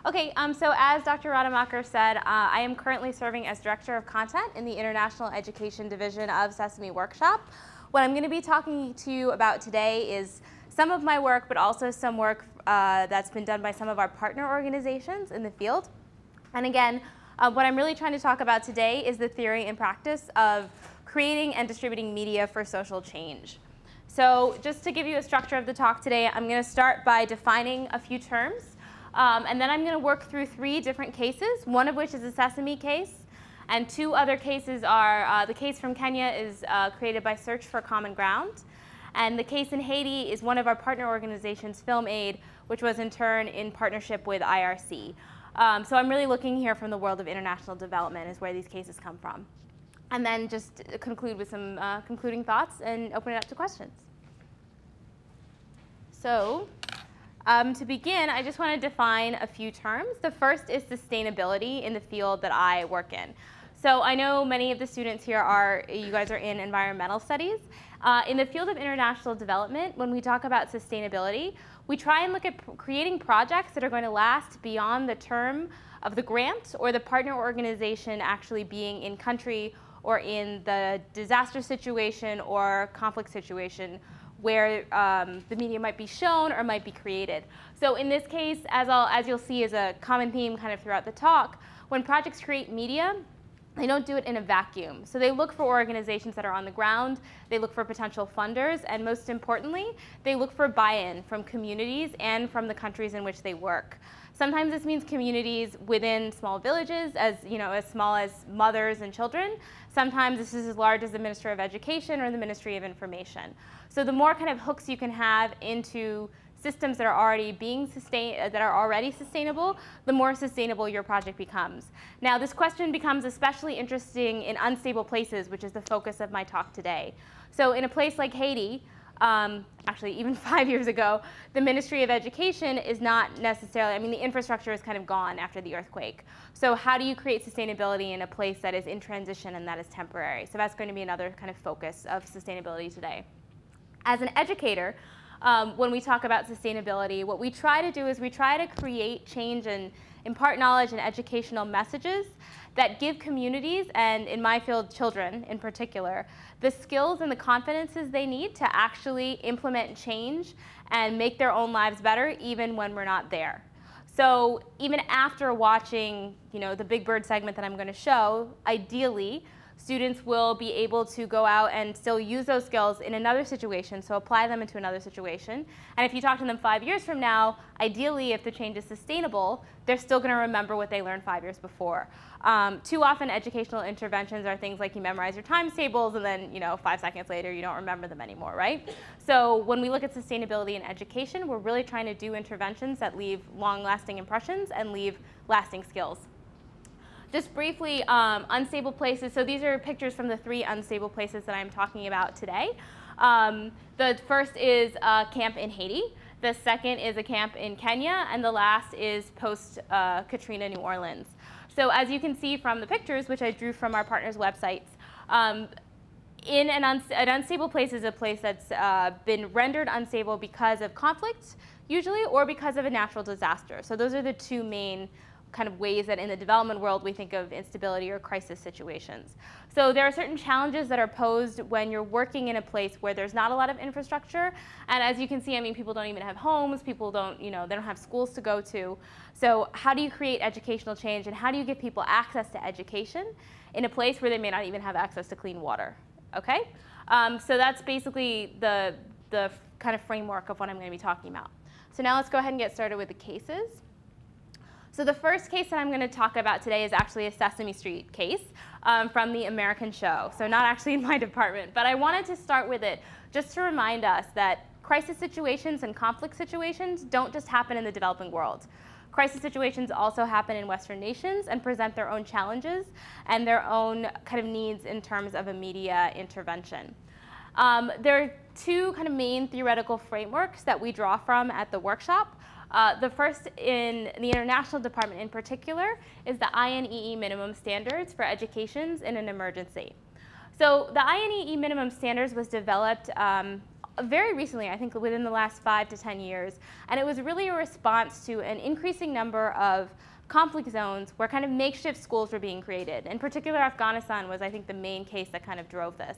Okay, so as Dr. Rademacher said, I am currently serving as Director of Content in the International Education Division of Sesame Workshop. What I'm going to be talking to you about today is some of my work, but also some work that's been done by some of our partner organizations in the field. And again, what I'm really trying to talk about today is the theory and practice of creating and distributing media for social change. So just to give you a structure of the talk today, I'm going to start by defining a few terms. And then I'm going to work through 3 different cases, one of which is a Sesame case. And 2 other cases are, the case from Kenya is created by Search for Common Ground. And the case in Haiti is one of our partner organizations, Film Aid, which was in turn in partnership with IRC. So I'm really looking here from the world of international development is where these cases come from. And then just conclude with some concluding thoughts and open it up to questions. So to begin, I just want to define a few terms. The first is sustainability in the field that I work in. So I know many of the students here you guys are in environmental studies. In the field of international development, when we talk about sustainability, we try and look at creating projects that are going to last beyond the term of the grant or the partner organization actually being in country or in the disaster situation or conflict situation where the media might be shown or might be created. So in this case, as you'll see is a common theme kind of throughout the talk, when projects create media, they don't do it in a vacuum. So they look for organizations that are on the ground, they look for potential funders, and most importantly, they look for buy-in from communities and from the countries in which they work. Sometimes this means communities within small villages, as small as mothers and children. Sometimes this is as large as the Minister of Education or the Ministry of Information. So the more kind of hooks you can have into systems that are already sustainable, the more sustainable your project becomes. Now, this question becomes especially interesting in unstable places, which is the focus of my talk today. So in a place like Haiti, actually even 5 years ago, the Ministry of Education is not necessarily, the infrastructure is kind of gone after the earthquake. So how do you create sustainability in a place that is in transition and that is temporary? So that's going to be another kind of focus of sustainability today. As an educator, when we talk about sustainability, what we try to do is we try to create change and impart knowledge and educational messages that give communities, and in my field, children in particular, the skills and the confidences they need to actually implement change and make their own lives better even when we're not there. So even after watching the Big Bird segment that I'm going to show, ideally, students will be able to go out and still use those skills in another situation, so apply them into another situation. And if you talk to them 5 years from now, ideally, if the change is sustainable, they're still going to remember what they learned 5 years before. Too often, educational interventions are things like you memorize your times tables, and then 5 seconds later, you don't remember them anymore, right? So when we look at sustainability in education, we're really trying to do interventions that leave long-lasting impressions and leave lasting skills. Just briefly, unstable places. So these are pictures from the 3 unstable places that I'm talking about today. The first is a camp in Haiti. The second is a camp in Kenya. And the last is post-Katrina New Orleans. So as you can see from the pictures, which I drew from our partners' websites, an unstable place is a place that's been rendered unstable because of conflict, usually, or because of a natural disaster. So those are the 2 main kind of ways that in the development world we think of instability or crisis situations. So there are certain challenges that are posed when you're working in a place where there's not a lot of infrastructure. And as you can see, people don't even have homes, people don't, they don't have schools to go to. So how do you create educational change, and how do you give people access to education in a place where they may not even have access to clean water? Okay? So that's basically the kind of framework of what I'm going to be talking about. So now let's go ahead and get started with the cases. So the first case that I'm going to talk about today is actually a Sesame Street case from the American show. So not actually in my department, but I wanted to start with it just to remind us that crisis situations and conflict situations don't just happen in the developing world. Crisis situations also happen in Western nations and present their own challenges and their own kind of needs in terms of a media intervention. There are 2 kind of main theoretical frameworks that we draw from at the workshop. The first in the international department in particular is the INEE minimum standards for educations in an emergency. So the INEE minimum standards was developed very recently, I think within the last 5 to 10 years. And it was really a response to an increasing number of conflict zones where kind of makeshift schools were being created. In particular, Afghanistan was, I think, the main case that kind of drove this,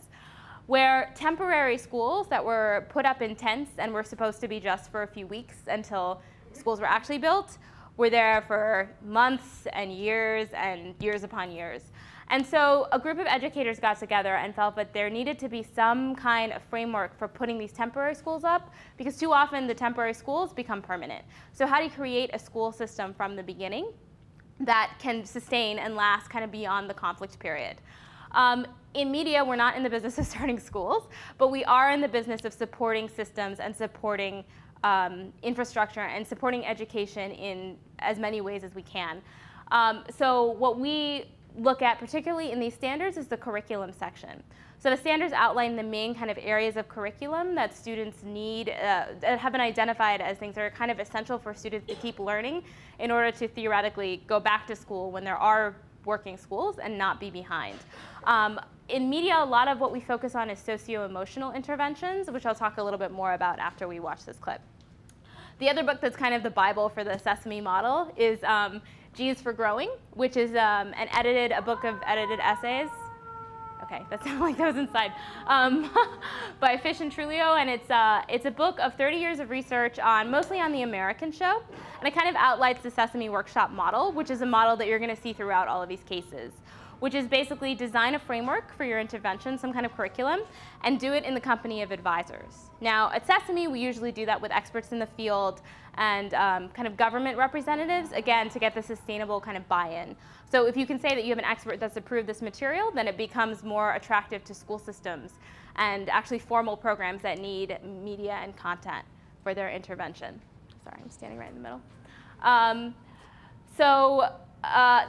where temporary schools that were put up in tents and were supposed to be just for a few weeks until schools were actually built, were there for months and years upon years. And so a group of educators got together and felt that there needed to be some kind of framework for putting these temporary schools up, because too often the temporary schools become permanent. So how do you create a school system from the beginning that can sustain and last kind of beyond the conflict period? In media, we're not in the business of starting schools, but we are in the business of supporting systems and supporting infrastructure and supporting education in as many ways as we can. So what we look at, particularly in these standards, is the curriculum section. So the standards outline the main kind of areas of curriculum that students need, that have been identified as things that are kind of essential for students to keep learning in order to theoretically go back to school when there are working schools and not be behind. In media, a lot of what we focus on is socio-emotional interventions, which I'll talk a little bit more about after we watch this clip. The other book that's kind of the Bible for the Sesame model is G is for Growing, which is a book of edited essays. Okay, that sounded like that was inside. By Fish and Trulio, and it's a book of 30 years of research mostly on the American show, and it kind of outlines the Sesame Workshop model, which is a model that you're going to see throughout all of these cases, which is basically design a framework for your intervention, some kind of curriculum, and do it in the company of advisors. Now, at Sesame, we usually do that with experts in the field and kind of government representatives, again, to get the sustainable kind of buy-in. So if you can say that you have an expert that's approved this material, then it becomes more attractive to school systems and actually formal programs that need media and content for their intervention. Sorry, I'm standing right in the middle.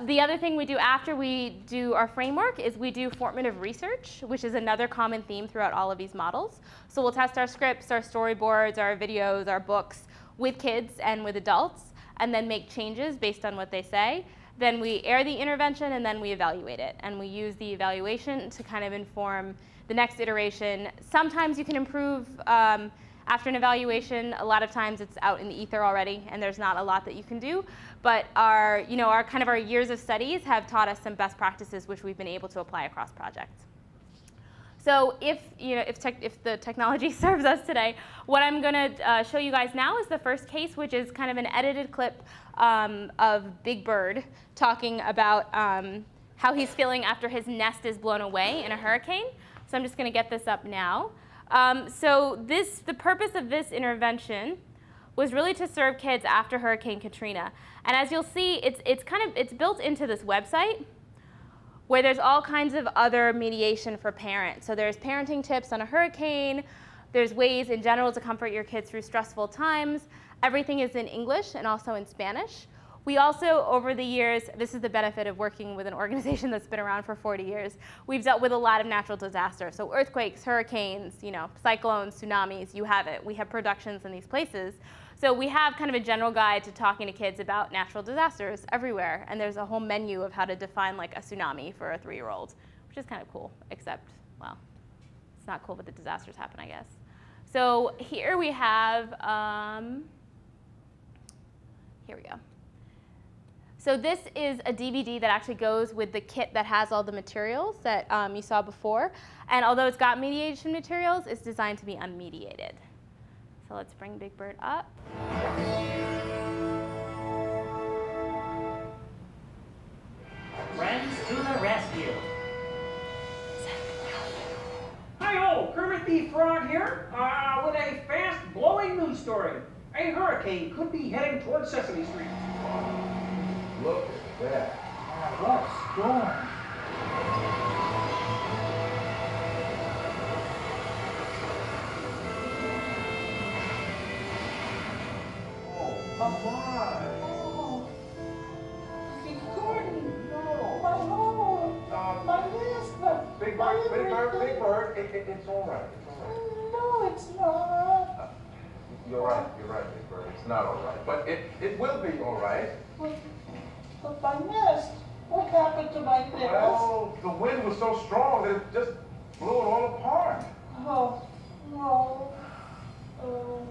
The other thing we do after we do our framework is we do formative research, which is another common theme throughout all of these models. So we'll test our scripts, our storyboards, our videos, our books with kids and with adults, and then make changes based on what they say. Then we air the intervention, and then we evaluate it. And we use the evaluation to kind of inform the next iteration. Sometimes you can improve after an evaluation. A lot of times it's out in the ether already, and there's not a lot that you can do. But our years of studies have taught us some best practices which we've been able to apply across projects. So if the technology serves us today, what I'm going to show you guys now is the first case, which is kind of an edited clip of Big Bird talking about how he's feeling after his nest is blown away in a hurricane. So I'm just going to get this up now. The purpose of this intervention was really to serve kids after Hurricane Katrina. And as you'll see, it's built into this website where there's all kinds of other mediation for parents. So there's parenting tips on a hurricane. There's ways in general to comfort your kids through stressful times. Everything is in English and also in Spanish. We also, over the years, this is the benefit of working with an organization that's been around for 40 years, we've dealt with a lot of natural disasters. So earthquakes, hurricanes, cyclones, tsunamis, you have it. We have productions in these places. So we have kind of a general guide to talking to kids about natural disasters everywhere. And there's a whole menu of how to define like a tsunami for a 3-year-old, which is kind of cool, except, well, it's not cool, but the disasters happen, I guess. So here we have, here we go. So this is a DVD that actually goes with the kit that has all the materials that you saw before. And although it's got mediation materials, it's designed to be unmediated. So let's bring Big Bird up. Friends to the rescue. Hi-ho, Kermit the Frog here, with a fast-blowing news story. A hurricane could be heading towards Sesame Street. Look at that. What a storm. Oh, my. Oh, It's Gordon. No. my home. My nest. Big Bird, Big Bird, Big Bird. It's all right. It's all right. No, it's not. You're right, Big Bird. It's not all right. But it will be all right. But my nest. What happened to my nest? Well, the wind was so strong that it just blew it all apart. Oh, no. Oh,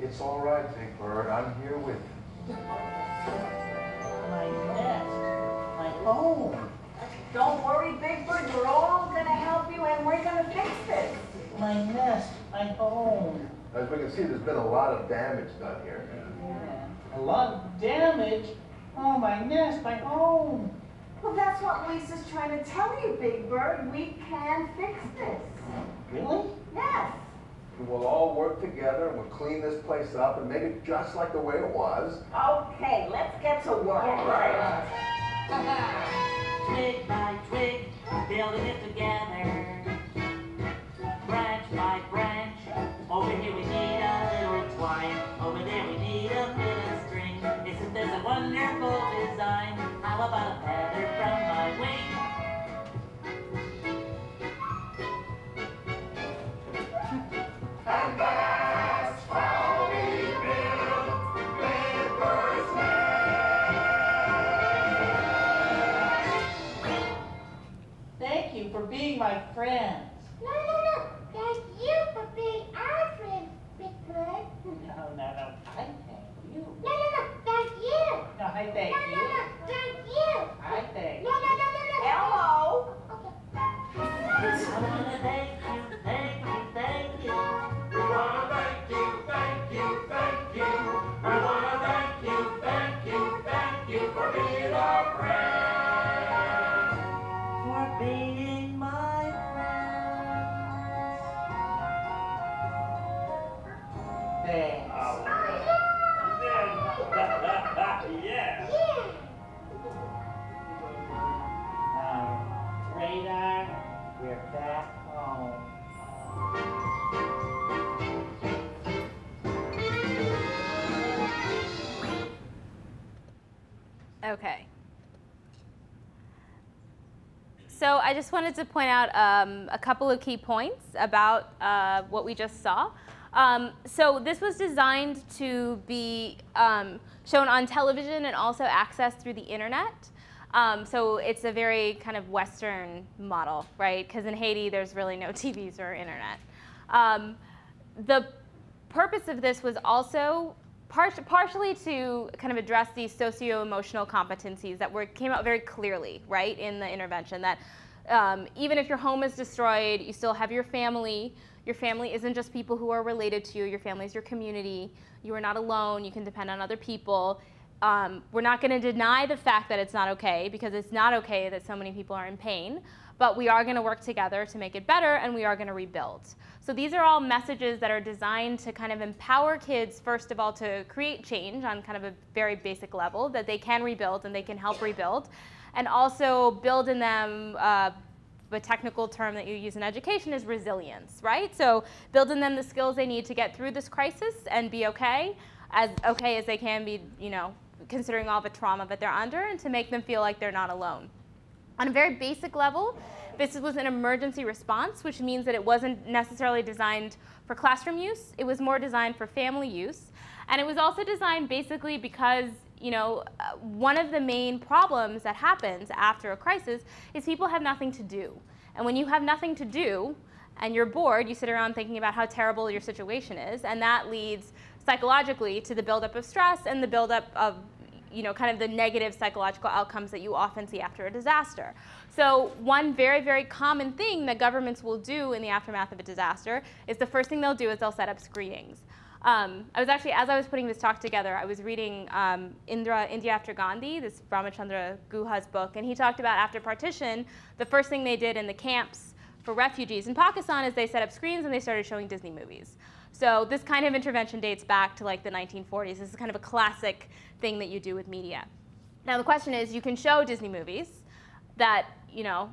It's all right, Big Bird. I'm here with you. my nest, my home. Don't worry, Big Bird, we're all gonna help you and we're gonna fix this. My nest, my home. As we can see, there's been a lot of damage done here. A lot of damage. Oh, my nest, my home. Well, that's what Lisa's trying to tell you, Big Bird. We can fix this. Really? Yes. We'll all work together and we'll clean this place up and make it just like the way it was. Okay, let's get to work. All right. Twig by twig, building it together. Branch by branch, over here we need a little twine. Over there we need a bit of string. Isn't this a wonderful design? How about a feather from my wing? And that's how we build Big Bird's nest. Thank you for being my friends. No. Thank you for being our friend, Big Bird. No. I thank you. No. Thank you. No, I thank No. you. Thank you. I thank No. you. Hello. Okay. I wanna thank you, thank you, thank you. We wanna thank you, thank you, thank you. We wanna thank you, thank you, thank you for being our friend. For being my friend. Thanks. Yeah. Radar, we're back home. Okay. So I just wanted to point out a couple of key points about what we just saw. So this was designed to be shown on television and also accessed through the internet. So it's a very kind of Western model, right? Because in Haiti, there's really no TVs or internet. The purpose of this was also partially to kind of address these socio-emotional competencies that came out very clearly, right, in the intervention. That even if your home is destroyed, you still have your family. Your family isn't just people who are related to you. Your family is your community. You are not alone. You can depend on other people. We're not going to deny the fact that it's not okay, because it's not okay that so many people are in pain. But we are going to work together to make it better, and we are going to rebuild. So these are all messages that are designed to kind of empower kids, first of all, to create change on kind of a very basic level, that they can rebuild and they can help rebuild, and also build in them the technical term that you use in education is resilience, right? So build in them the skills they need to get through this crisis and be okay as they can be, you know, considering all the trauma that they're under, and to make them feel like they're not alone. On a very basic level, this was an emergency response, which means that it wasn't necessarily designed for classroom use. It was more designed for family use. And it was also designed basically because, you know, one of the main problems that happens after a crisis is people have nothing to do. And when you have nothing to do and you're bored, you sit around thinking about how terrible your situation is, and that leads psychologically to the buildup of stress and the buildup of, you know, kind of the negative psychological outcomes that you often see after a disaster. So one very, very common thing that governments will do in the aftermath of a disaster is the first thing they'll do is they'll set up screenings. I was actually, as I was putting this talk together, I was reading India After Gandhi, this Ramachandra Guha's book, and he talked about after partition, the first thing they did in the camps for refugees in Pakistan is they set up screens and they started showing Disney movies. So this kind of intervention dates back to like the 1940s. This is kind of a classic thing that you do with media. Now the question is, you can show Disney movies that, you know,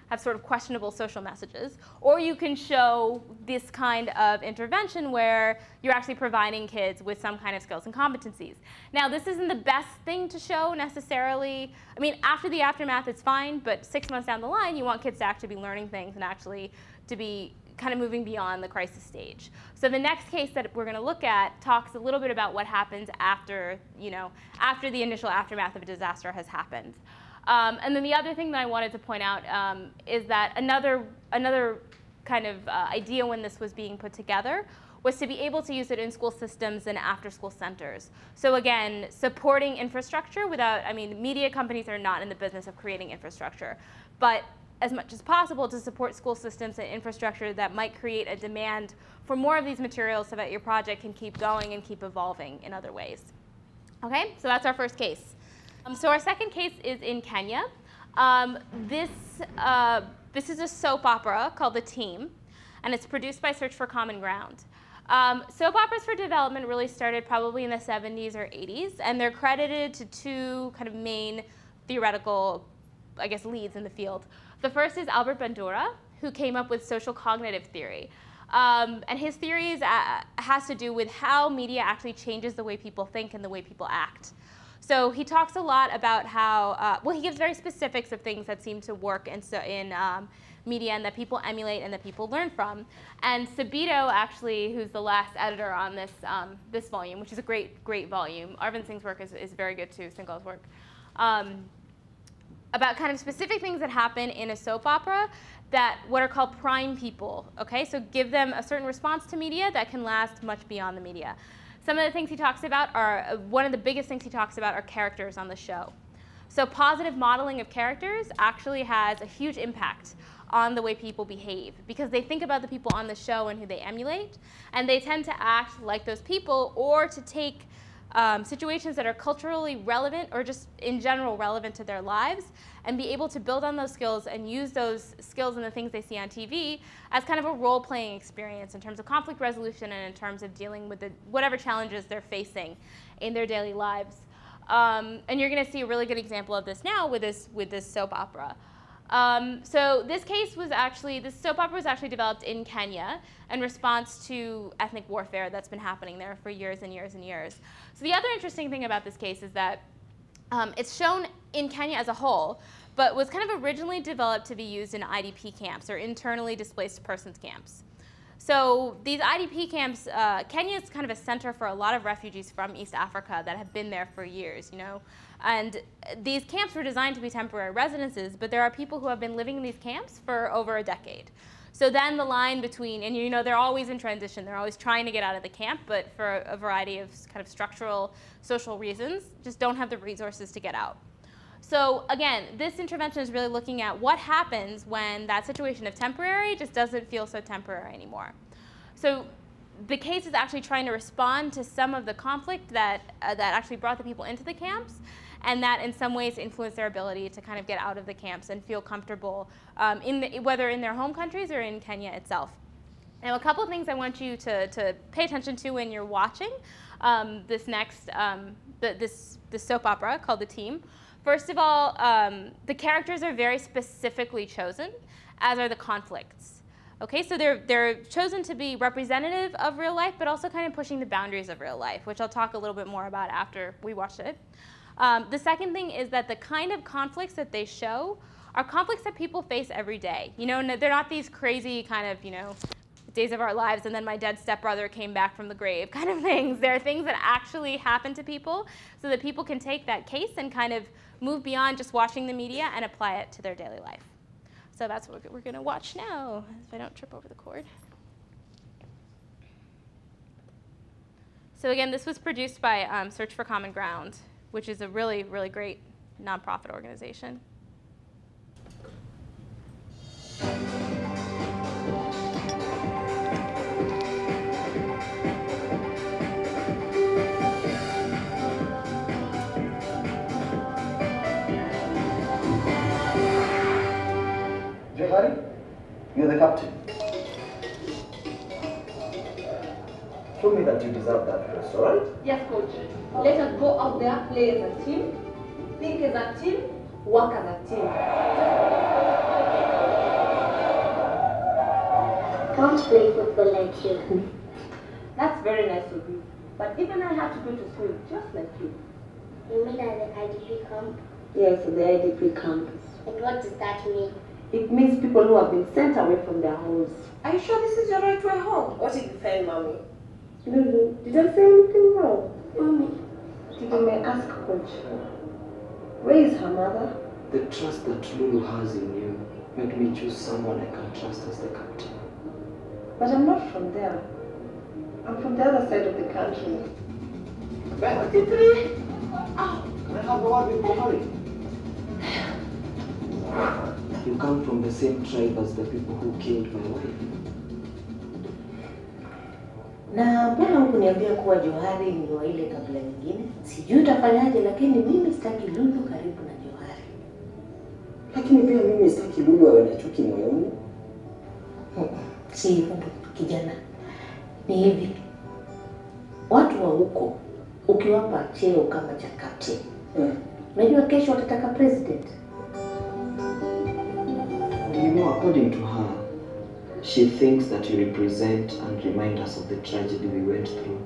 have sort of questionable social messages, or you can show this kind of intervention where you're actually providing kids with some kind of skills and competencies. Now this isn't the best thing to show necessarily. I mean, after the aftermath it's fine, but 6 months down the line you want kids to actually be learning things and actually to be kind of moving beyond the crisis stage. So the next case that we're going to look at talks a little bit about what happens after, you know, after the initial aftermath of a disaster has happened. And then the other thing that I wanted to point out is that another kind of idea when this was being put together was to be able to use it in school systems and after-school centers. So again, supporting infrastructure without, I mean, media companies are not in the business of creating infrastructure, but as much as possible to support school systems and infrastructure that might create a demand for more of these materials so that your project can keep going and keep evolving in other ways. Okay, so that's our first case. So our second case is in Kenya. This is a soap opera called The Team, and it's produced by Search for Common Ground. Soap operas for development really started probably in the 70s or 80s, and they're credited to two kind of main theoretical, I guess, leads in the field. The first is Albert Bandura, who came up with social cognitive theory. And his theory has to do with how media actually changes the way people think and the way people act. So he talks a lot about how, well, he gives very specifics of things that seem to work in media and that people emulate and that people learn from. And Sabito, actually, who's the last editor on this, this volume, which is a great volume. Arvind Singh's work is very good too, Singh's work. About kind of specific things that happen in a soap opera that what are called prime people, okay? So give them a certain response to media that can last much beyond the media. Some of the things he talks about are, one of the biggest things he talks about are characters on the show. So positive modeling of characters actually has a huge impact on the way people behave because they think about the people on the show and who they emulate, and they tend to act like those people or to take situations that are culturally relevant or just in general relevant to their lives and be able to build on those skills and use those skills and the things they see on TV as kind of a role-playing experience in terms of conflict resolution and in terms of dealing with whatever challenges they're facing in their daily lives. And you're going to see a really good example of this now with this soap opera. So this soap opera was actually developed in Kenya in response to ethnic warfare that's been happening there for years and years and years. So the other interesting thing about this case is that it's shown in Kenya as a whole, but was kind of originally developed to be used in IDP camps or internally displaced persons camps. So these IDP camps, Kenya is kind of a center for a lot of refugees from East Africa that have been there for years, you know. And these camps were designed to be temporary residences, but there are people who have been living in these camps for over a decade. So then the line between, and you know, they're always in transition, they're always trying to get out of the camp, but for a variety of kind of structural, social reasons, just don't have the resources to get out. So again, this intervention is really looking at what happens when that situation of temporary just doesn't feel so temporary anymore. So the case is actually trying to respond to some of the conflict that actually brought the people into the camps, and that in some ways influenced their ability to kind of get out of the camps and feel comfortable, whether in their home countries or in Kenya itself. Now, a couple of things I want you to pay attention to when you're watching this soap opera called The Team. First of all, the characters are very specifically chosen, as are the conflicts. Okay, so they're chosen to be representative of real life, but also kind of pushing the boundaries of real life, which I'll talk a little bit more about after we watch it. The second thing is that the kind of conflicts that they show are conflicts that people face every day. You know, they're not these crazy kind of, you know, days of our lives and then my dead stepbrother came back from the grave kind of things. There are things that actually happen to people so that people can take that case and kind of move beyond just watching the media and apply it to their daily life. So that's what we're going to watch now, if I don't trip over the cord. So again, this was produced by Search for Common Ground, which is a really, really great nonprofit organization. Jehari, you're the captain. Show me that you deserve that first, all right? Yes, coach. Let us go out there, play as a team, think as a team, work as a team. Can't play football like you. That's very nice of you. But even I have to go to school just like you. You mean at the IDP camp? Yes, the IDP camp. And what does that mean? It means people who have been sent away from their homes. Are you sure this is your right way home? What did you say, Mommy? Lulu, did I say anything wrong? Mommy. Did you may ask Coach? Where is her mother? The trust that Lulu has in you made me choose someone I can trust as the captain. But I'm not from there. I'm from the other side of the country. Ben, can I have a word with Buhari? You come from the same tribe as the people who killed my wife. Na mbona hukuniambia kuwa Johari ni wa ile kabila nyingine? Sijui utafanyaje, lakini mimi sitaki Lulu karibu na Johari. Lakini pia mimi sitaki Lulu awe na chuki moyoni. Si hivyo kijana. Ni hivi. Watu wa huko ukiwapa cheo kama cha captain. Unajua kesho watataka president. You know, according to her, she thinks that you represent and remind us of the tragedy we went through.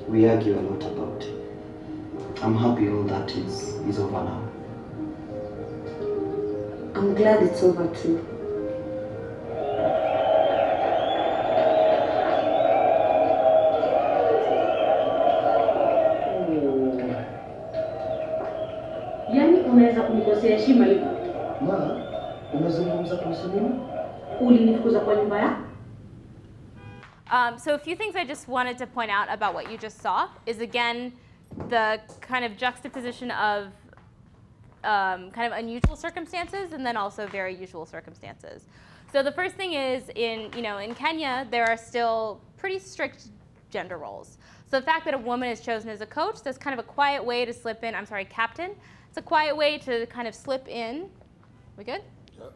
We argue a lot about it. I'm happy all that is over now. I'm glad it's over too. Yaani unaweza kunikosea heshima hivi? Ma, umezungumza kuhusu nini? Ulinifukuza kwa nyumba yako? So a few things I just wanted to point out about what you just saw is, again, the kind of juxtaposition of kind of unusual circumstances and then also very usual circumstances. So the first thing is, in Kenya, there are still pretty strict gender roles. So the fact that a woman is chosen as a coach, that's kind of a quiet way to slip in, captain. It's a quiet way to kind of slip in. We good? Yep.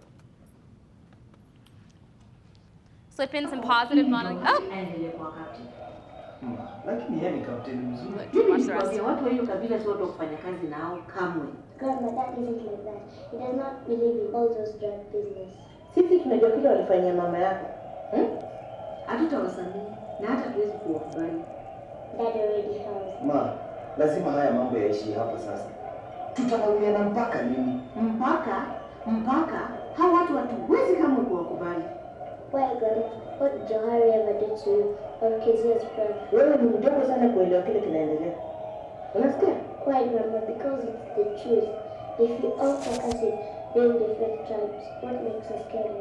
Slip in some positive modeling. Oh! Lakini yeye ni captain mzuri. Watch the rest. Watu wa hiyo kabila si watu wa kufanya kazi nao kamwe. Grandma, that isn't like that. He does not believe in all those drug business. Sisi tunajua kile walifanyia mama yako. Hatutawasamehe na hata tuwezi kuwakubali. Dad already has. Ma, lazima haya mambo yaishi hapa sasa. Tutalawiana mpaka lini? Mpaka hao watu hatuwezi kamwe kuwakubali. Why, Grandma? What did Johari ever do to you or Kezia's brother? Wewe ni mdogo sana kuelewa kile kinaendelea. Unasikia? Why, Grandma? Because it's the truth. If you all talk as if being different tribes, what makes us carry?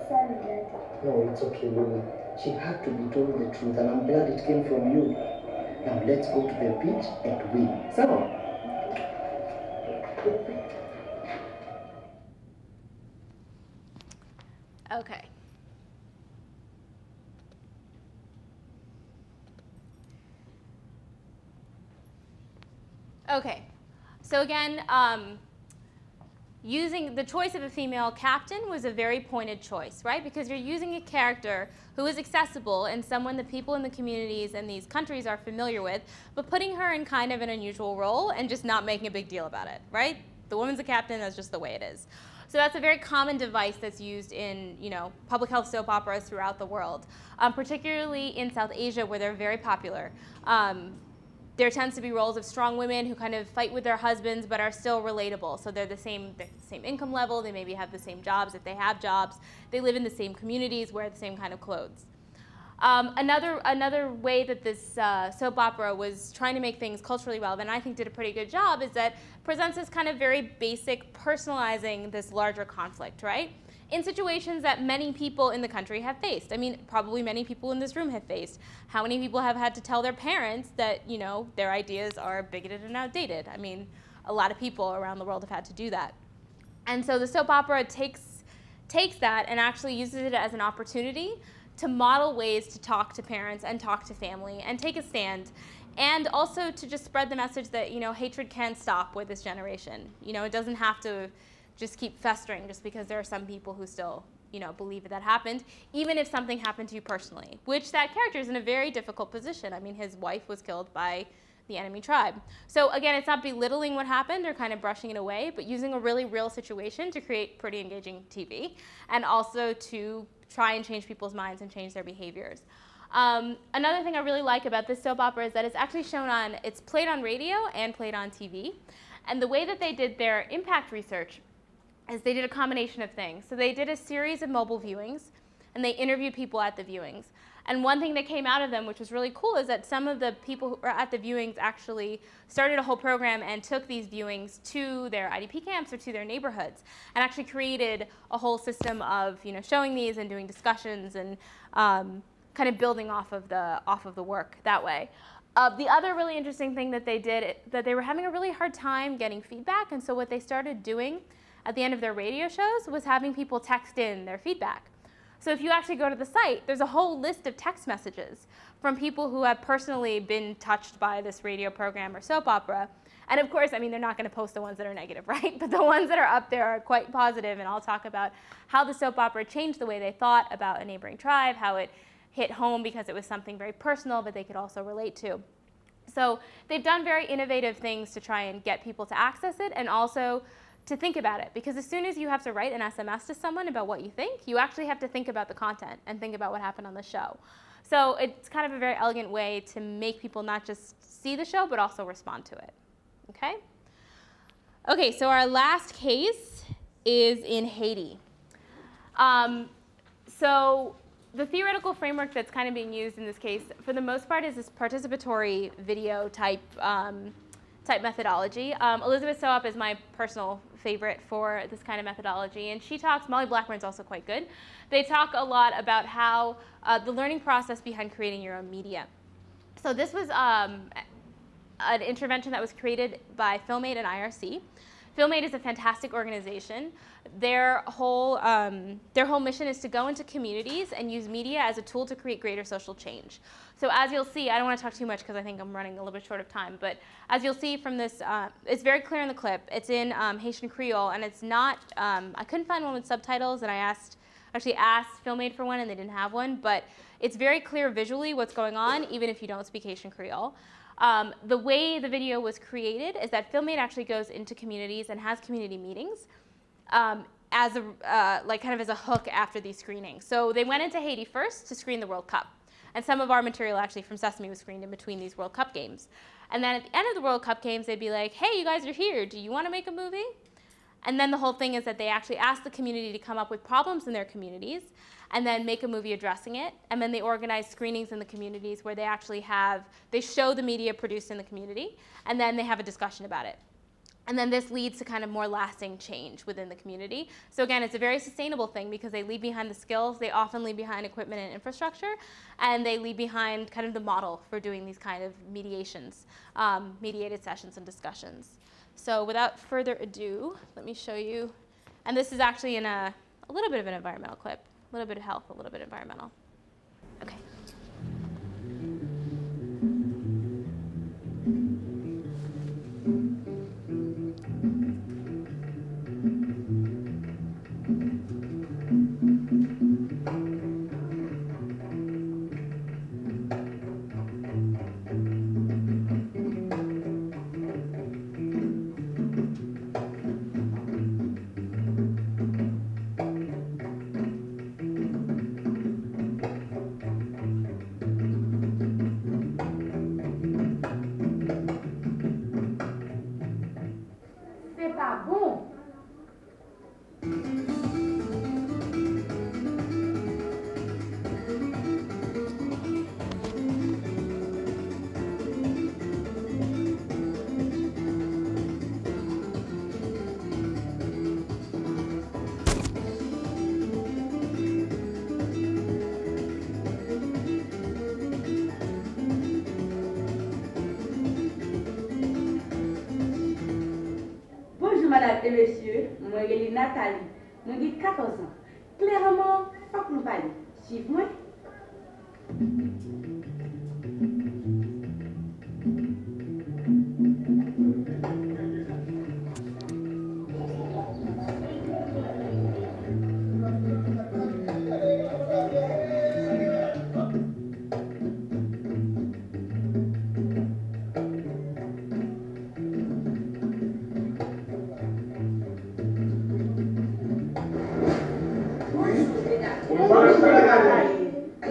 Sorry, Dad. No, it's okay, Lulu. She had to be told the truth, and I'm glad it came from you. Now let's go to the beach and win. So. Okay. Okay. So again, using the choice of a female captain was a very pointed choice, right? Because you're using a character who is accessible and someone that people in the communities and these countries are familiar with, but putting her in kind of an unusual role and just not making a big deal about it, right? The woman's a captain, that's just the way it is. So that's a very common device that's used in, public health soap operas throughout the world, particularly in South Asia where they're very popular. There tends to be roles of strong women who kind of fight with their husbands but are still relatable. So they're the same income level, they maybe have the same jobs if they have jobs, they live in the same communities, wear the same kind of clothes. Another way that this soap opera was trying to make things culturally relevant, and I think did a pretty good job, is that it presents this kind of very basic personalizing this larger conflict, right? In situations that many people in the country have faced. I mean, probably many people in this room have faced. How many people have had to tell their parents that, their ideas are bigoted and outdated? I mean, a lot of people around the world have had to do that. And so the soap opera takes that and actually uses it as an opportunity to model ways to talk to parents and talk to family and take a stand, and also to just spread the message that, hatred can stop with this generation. It doesn't have to just keep festering just because there are some people who still, believe that happened, even if something happened to you personally, which that character is in a very difficult position. I mean, his wife was killed by the enemy tribe. So again, it's not belittling what happened or kind of brushing it away, but using a really real situation to create pretty engaging TV, and also to try and change people's minds and change their behaviors. Another thing I really like about this soap opera is that it's actually it's played on radio and played on TV. And the way that they did their impact research is they did a combination of things. So they did a series of mobile viewings, and they interviewed people at the viewings. And one thing that came out of them, which was really cool, is that some of the people who were at the viewings actually started a whole program and took these viewings to their IDP camps or to their neighborhoods, and actually created a whole system of showing these and doing discussions and kind of building off of the work that way. The other really interesting thing that they did, that they were having a really hard time getting feedback, and so what they started doing at the end of their radio shows was having people text in their feedback. So if you actually go to the site, there's a whole list of text messages from people who have personally been touched by this radio program or soap opera. And of course, I mean, they're not going to post the ones that are negative, right? But the ones that are up there are quite positive, and I'll talk about how the soap opera changed the way they thought about a neighboring tribe, how it hit home because it was something very personal, but they could also relate to. So they've done very innovative things to try and get people to access it, and also to think about it, because as soon as you have to write an SMS to someone about what you think, you actually have to think about the content and think about what happened on the show. So it's kind of a very elegant way to make people not just see the show, but also respond to it. Okay? Okay, so our last case is in Haiti. So the theoretical framework that's kind of being used in this case, for the most part, is this participatory video type methodology. Elizabeth Soap is my personal favorite for this kind of methodology, and she talks, Molly Blackburn's also quite good. They talk a lot about how the learning process behind creating your own media. So this was an intervention that was created by FilmAid and IRC. FilmAid is a fantastic organization. Their whole mission is to go into communities and use media as a tool to create greater social change. So as you'll see, I don't want to talk too much because I think I'm running a little bit short of time, but as you'll see from this, it's very clear in the clip. It's in Haitian Creole, and it's not, I couldn't find one with subtitles, and I actually asked FilmAid for one, and they didn't have one, but it's very clear visually what's going on, even if you don't speak Haitian Creole. The way the video was created is that FilmAid actually goes into communities and has community meetings as a, kind of as a hook after these screenings. So they went into Haiti first to screen the World Cup. And some of our material actually from Sesame was screened in between these World Cup games. And then at the end of the World Cup games, they'd be like, hey, you guys are here. Do you want to make a movie? And then the whole thing is that they actually ask the community to come up with problems in their communities and then make a movie addressing it. And then they organize screenings in the communities where they actually they show the media produced in the community, and then they have a discussion about it. And then this leads to kind of more lasting change within the community. So again, it's a very sustainable thing because they leave behind the skills, they often leave behind equipment and infrastructure, and they leave behind kind of the model for doing these kind of mediations, mediated sessions and discussions. So without further ado, let me show you, and this is actually in a little bit of an environmental clip, a little bit of health, a little bit environmental. Okay. Madame et messieurs, moi je Nathalie, moi j'ai 14 ans. Clairement, pas que nous parler. Suivez-moi.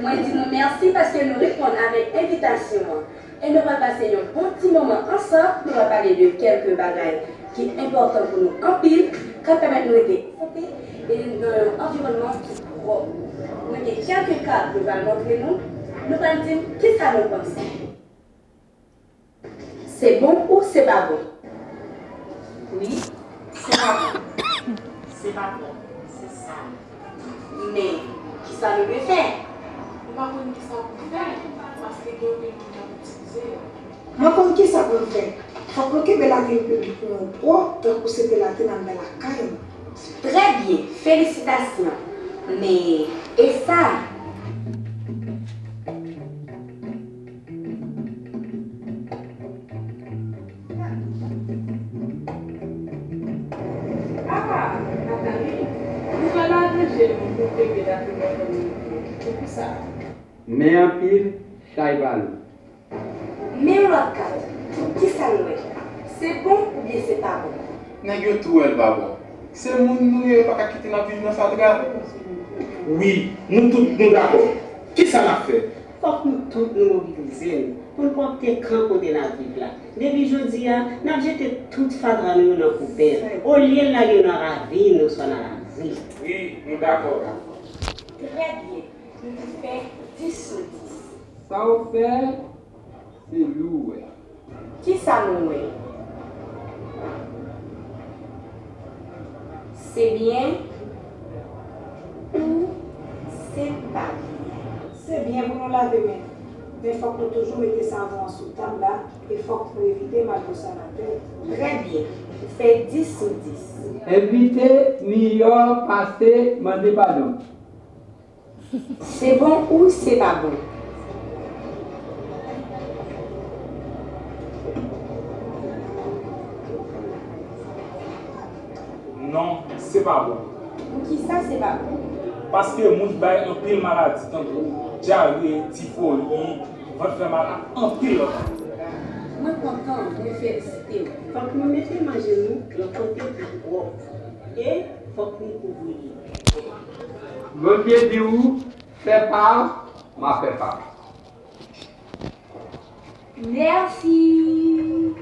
Moi dis nous merci parce que nous répondons avec invitation et nous allons passer un bon petit moment ensemble pour parler de quelques bagages qui sont importants pour nous en pile, qui permettent de nous être santé et dans un environnement qui est propre. Nous avons quelques cas que nous allons montrer nous nous allons dire qui ça nous pense. C'est bon ou c'est pas bon? Oui, c'est pas bon. C'est pas bon, c'est ça. Mais qui ça nous veut faire? Moi, je ne sais pas faire parce que je vais utiliser. Moi, comme qui ça peut faire? Il faut que la publique pour un pro, donc c'est de la tête dans la caille. Très bien, félicitations. Mais, et ça? Ah, Mathangi, vous allez adresser mon côté c'est pour ça. Mais en pile, Chaibal. Mais on l'a carte, qui ça nous est? C'est bon ou bien c'est pas bon? Nèg yo tout el pas bon. C'est moun nou yo pas quitter la ville dans ça regarde. Oui, nous tous nous d'accord. Qui ça l'a fait? Faut que nous tous nous mobiliser pour nous porter camp côté la ville là. Depuis jeudi, nous avons jeté toute fadra nous dans la poubelle. Au lieu de la gueule dans la vie, nous sommes dans la vie. Oui, nous d'accord. Très bien, nous faisons 10 sur 10. Ça au fait, c'est lourd. Qui ça nous est? C'est bien ou c'est pas bien? C'est bien pour nous laver main. Mais il faut que nous toujours mettre ça avant sous table là. Il faut que nous éviter mal de ça la tête. Très bien. Fait 10 sur 10. Évitez New York, passer, demander pardon. C'est bon ou c'est pas bon? Non, c'est pas bon. Pour qui ça, c'est pas bon? Parce que moun bay un pile maladie, tant que diarrhée, typhoïde, va faire malade en pile. Moi, content de féliciter. Faut que nous mettions manger nous le côté du gros. Et faut que nous couvrions. Votre pied dit où? Fait pas, m'a fait pas. Merci.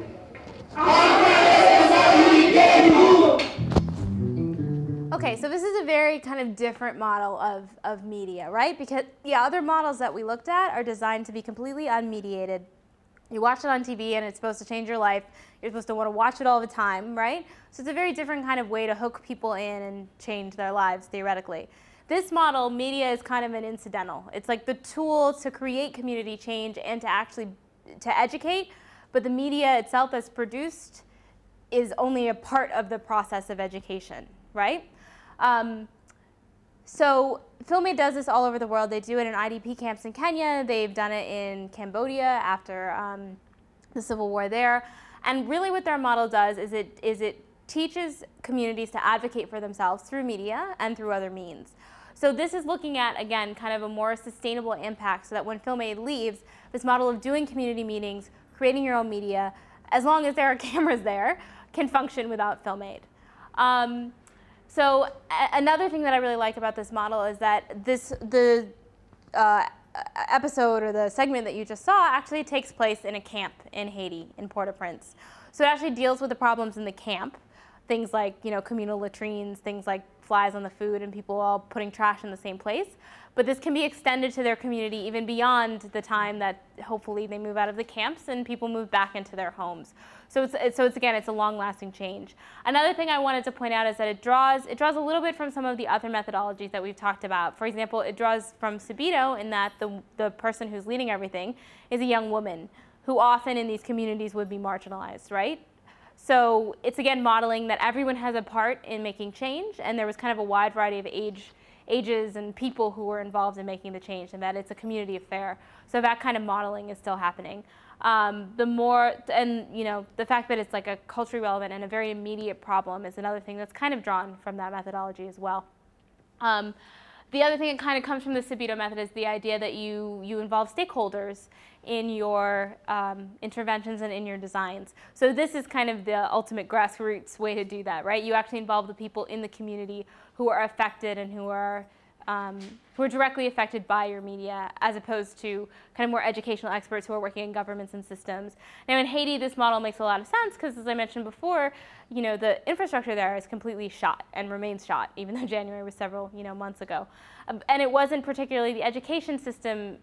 Okay, so this is a very kind of different model of media, right? Because the other models that we looked at are designed to be completely unmediated. You watch it on TV and it's supposed to change your life. You're supposed to want to watch it all the time, right? So it's a very different kind of way to hook people in and change their lives, theoretically. This model, media is kind of an incidental. It's like the tool to create community change and to actually to educate, but the media itself that's produced is only a part of the process of education, right? So FilmAid does this all over the world. They do it in IDP camps in Kenya. They've done it in Cambodia after the civil war there. And really what their model does is it teaches communities to advocate for themselves through media and through other means. So this is looking at, again, kind of a more sustainable impact so that when FilmAid leaves, this model of doing community meetings, creating your own media, as long as there are cameras there, can function without FilmAid. So another thing that I really like about this model is that the episode or the segment that you just saw actually takes place in a camp in Haiti, in Port-au-Prince. So it actually deals with the problems in the camp, things like communal latrines, things like flies on the food and people all putting trash in the same place. But this can be extended to their community even beyond the time that hopefully they move out of the camps and people move back into their homes. So again, it's a long-lasting change. Another thing I wanted to point out is that it draws a little bit from some of the other methodologies that we've talked about. For example, it draws from Subito in that the person who's leading everything is a young woman who often in these communities would be marginalized, right? So it's again modeling that everyone has a part in making change, and there was kind of a wide variety of ages and people who were involved in making the change, and that it's a community affair. So that kind of modeling is still happening. The fact that it's like a culturally relevant and a very immediate problem is another thing that's kind of drawn from that methodology as well. The other thing that kind of comes from the Subito method is the idea that you involve stakeholders in your interventions and in your designs. So this is kind of the ultimate grassroots way to do that, right? You actually involve the people in the community who are affected and who are who are directly affected by your media, as opposed to kind of more educational experts who are working in governments and systems. Now in Haiti, this model makes a lot of sense because, as I mentioned before, the infrastructure there is completely shot and remains shot, even though January was several months ago. And it wasn't particularly, the education system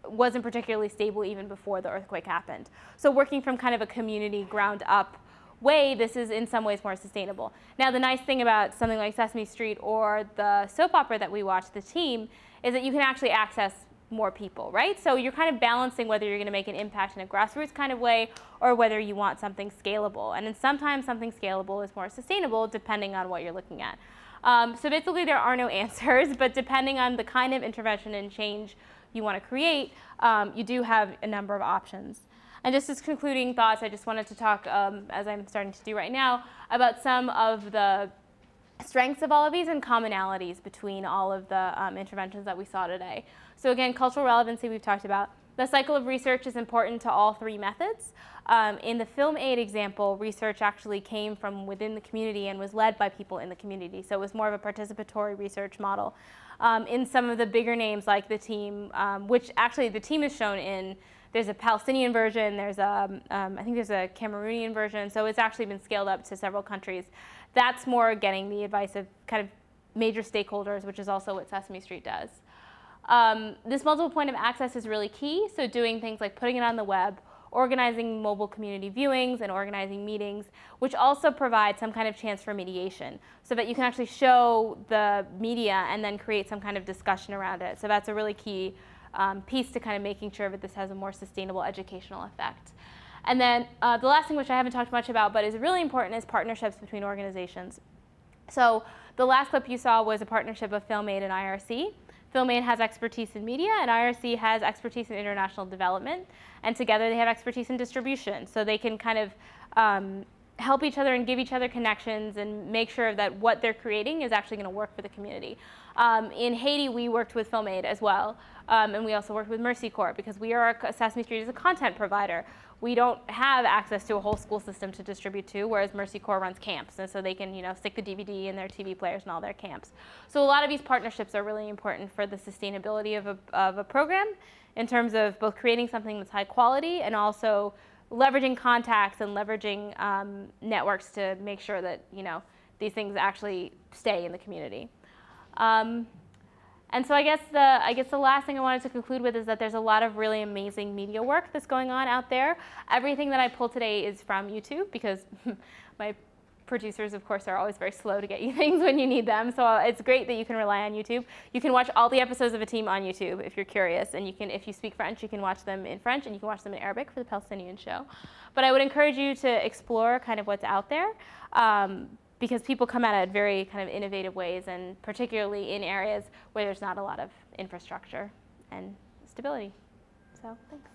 wasn't particularly stable even before the earthquake happened. So working from kind of a community ground up way, this is in some ways more sustainable. Now the nice thing about something like Sesame Street or the soap opera that we watch, The Team, is that you can actually access more people, right? So you're kind of balancing whether you're going to make an impact in a grassroots kind of way or whether you want something scalable. And then sometimes something scalable is more sustainable depending on what you're looking at. So basically there are no answers, but depending on the kind of intervention and change you want to create, you do have a number of options. And just as concluding thoughts, I just wanted to talk, as I'm starting to do right now, about some of the strengths of all of these and commonalities between all of the interventions that we saw today. So again, cultural relevancy we've talked about. The cycle of research is important to all three methods. In the film aid example, research actually came from within the community and was led by people in the community. So it was more of a participatory research model. In some of the bigger names like The Team, which actually The Team is shown in, there's a Palestinian version, there's a, I think there's a Cameroonian version, so it's actually been scaled up to several countries. That's more getting the advice of kind of major stakeholders, which is also what Sesame Street does. This multiple point of access is really key, so doing things like putting it on the web, organizing mobile community viewings and organizing meetings, which also provide some kind of chance for mediation, so that you can actually show the media and then create some kind of discussion around it. So that's a really key piece to kind of making sure that this has a more sustainable educational effect. And then the last thing, which I haven't talked much about but is really important, is partnerships between organizations. So the last clip you saw was a partnership of Film Aid and IRC. Film Aid has expertise in media, and IRC has expertise in international development. And together they have expertise in distribution. So they can kind of help each other and give each other connections and make sure that what they're creating is actually going to work for the community. In Haiti, we worked with Film Aid as well. And we also worked with Mercy Corps because we are, Sesame Street is a content provider. We don't have access to a whole school system to distribute to, whereas Mercy Corps runs camps. And so they can stick the DVD in their TV players and all their camps. So a lot of these partnerships are really important for the sustainability of a program in terms of both creating something that's high quality and also leveraging contacts and leveraging networks to make sure that these things actually stay in the community. And so I guess the last thing I wanted to conclude with is that there's a lot of really amazing media work that's going on out there. Everything that I pulled today is from YouTube because my producers, of course, are always very slow to get you things when you need them. So it's great that you can rely on YouTube. You can watch all the episodes of A Team on YouTube if you're curious. And you can, if you speak French, you can watch them in French, and you can watch them in Arabic for the Palestinian show. But I would encourage you to explore kind of what's out there. Because people come at it very kind of innovative ways, and particularly in areas where there's not a lot of infrastructure and stability. So thanks.